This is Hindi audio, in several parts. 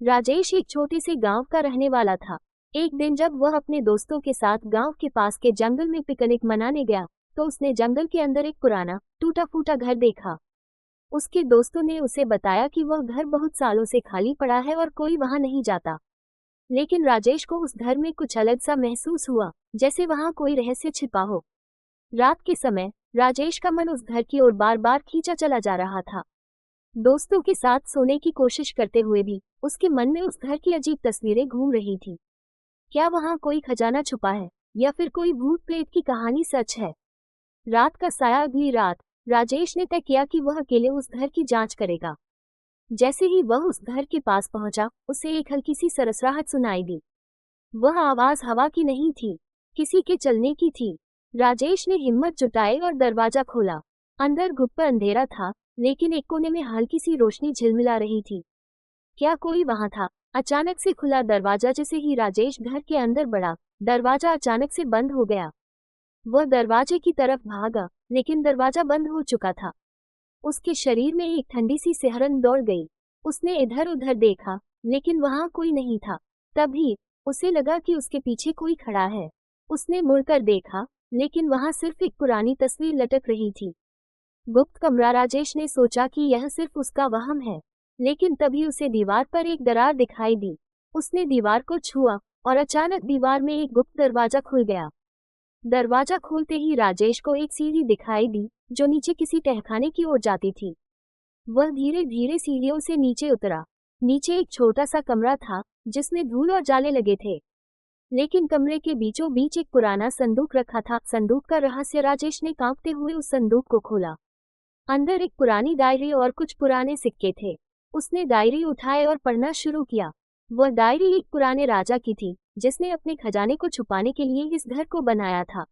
राजेश एक छोटे से गांव का रहने वाला था। एक दिन जब वह अपने दोस्तों के साथ गांव के पास के जंगल में पिकनिक मनाने गया तो उसने जंगल के अंदर एक पुराना टूटा फूटा घर देखा। उसके दोस्तों ने उसे बताया कि वह घर बहुत सालों से खाली पड़ा है और कोई वहां नहीं जाता। लेकिन राजेश को उस घर में कुछ अलग सा महसूस हुआ, जैसे वहां कोई रहस्य छिपा हो। रात के समय राजेश का मन उस घर की ओर बार बार खींचा चला जा रहा था। दोस्तों के साथ सोने की कोशिश करते हुए भी उसके मन में उस घर की अजीब तस्वीरें घूम रही थी। क्या वहां कोई खजाना छुपा है या फिर कोई भूत प्रेत की कहानी सच है? रात का साया। अगली रात राजेश ने तय किया कि वह अकेले उस घर की जांच करेगा। जैसे ही वह उस घर के पास पहुंचा, उसे एक हल्की सी सरसराहट सुनाई दी। वह आवाज हवा की नहीं थी, किसी के चलने की थी। राजेश ने हिम्मत जुटाई और दरवाजा खोला। अंदर गुप्त अंधेरा था, लेकिन एक कोने में हल्की सी रोशनी झिलमिला रही थी। क्या कोई वहां था? अचानक से खुला दरवाजा। जैसे ही राजेश घर के अंदर बढ़ा, दरवाजा अचानक से बंद हो गया। वह दरवाजे की तरफ भागा, लेकिन दरवाजा बंद हो चुका था। उसके शरीर में एक ठंडी सी सिहरन दौड़ गई। उसने इधर उधर देखा, लेकिन वहां कोई नहीं था। तभी उसे लगा कि उसके पीछे कोई खड़ा है। उसने मुड़कर देखा, लेकिन वहां सिर्फ एक पुरानी तस्वीर लटक रही थी। गुप्त कमरा। राजेश ने सोचा कि यह सिर्फ उसका वहम है, लेकिन तभी उसे दीवार पर एक दरार दिखाई दी। उसने दीवार को छुआ और अचानक दीवार में एक गुप्त दरवाजा खुल गया। दरवाजा खोलते ही राजेश को एक सीढ़ी दिखाई दी जो नीचे किसी तहखाने की ओर जाती थी। वह धीरे धीरे सीढ़ियों से नीचे उतरा। नीचे एक छोटा सा कमरा था जिसमें धूल और जाले लगे थे, लेकिन कमरे के बीचों बीच एक पुराना संदूक रखा था। संदूक का रहस्य। राजेश ने कांपते हुए उस संदूक को खोला। अंदर एक पुरानी डायरी और कुछ पुराने सिक्के थे। उसने डायरी उठाए और पढ़ना शुरू किया। वह डायरी एक पुराने राजा की थी जिसने अपने खजाने को छुपाने के लिए इस घर को बनाया था।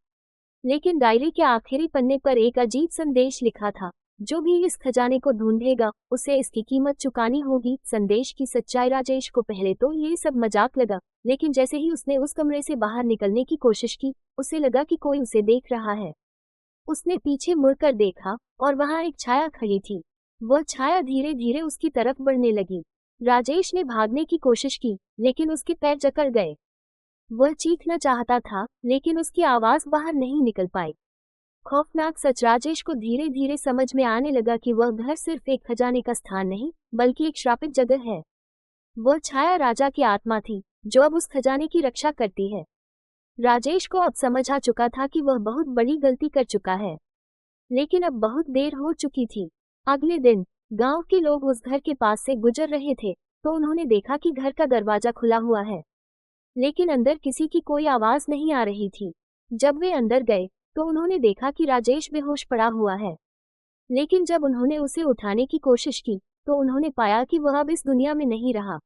लेकिन डायरी के आखिरी पन्ने पर एक अजीब संदेश लिखा था, जो भी इस खजाने को ढूंढेगा उसे इसकी कीमत चुकानी होगी। संदेश की सच्चाई। राजेश को पहले तो ये सब मजाक लगा, लेकिन जैसे ही उसने उस कमरे से बाहर निकलने की कोशिश की, उसे लगा कि कोई उसे देख रहा है। उसने पीछे मुड़कर देखा और वहां एक छाया खड़ी थी। वह छाया धीरे धीरे उसकी तरफ बढ़ने लगी। राजेश ने भागने की कोशिश की, लेकिन उसके पैर जकड़ गए। वह चीखना चाहता था, लेकिन उसकी आवाज बाहर नहीं निकल पाई। खौफनाक सच। राजेश को धीरे धीरे समझ में आने लगा कि वह घर सिर्फ एक खजाने का स्थान नहीं, बल्कि एक श्रापित जगह है। वह छाया राजा की आत्मा थी, जो अब उस खजाने की रक्षा करती है। राजेश को अब समझ आ चुका था कि वह बहुत बड़ी गलती कर चुका है, लेकिन अब बहुत देर हो चुकी थी। अगले दिन गांव के लोग उस घर के पास से गुजर रहे थे, तो उन्होंने देखा कि घर का दरवाजा खुला हुआ है, लेकिन अंदर किसी की कोई आवाज नहीं आ रही थी। जब वे अंदर गए तो उन्होंने देखा कि राजेश बेहोश पड़ा हुआ है, लेकिन जब उन्होंने उसे उठाने की कोशिश की तो उन्होंने पाया कि वह अब इस दुनिया में नहीं रहा।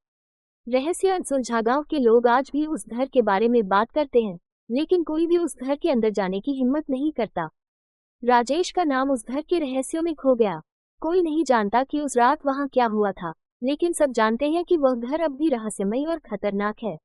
रहस्य अनसुलझा। गांव के लोग आज भी उस घर के बारे में बात करते हैं, लेकिन कोई भी उस घर के अंदर जाने की हिम्मत नहीं करता। राजेश का नाम उस घर के रहस्यों में खो गया। कोई नहीं जानता कि उस रात वहां क्या हुआ था, लेकिन सब जानते हैं कि वह घर अब भी रहस्यमय और खतरनाक है।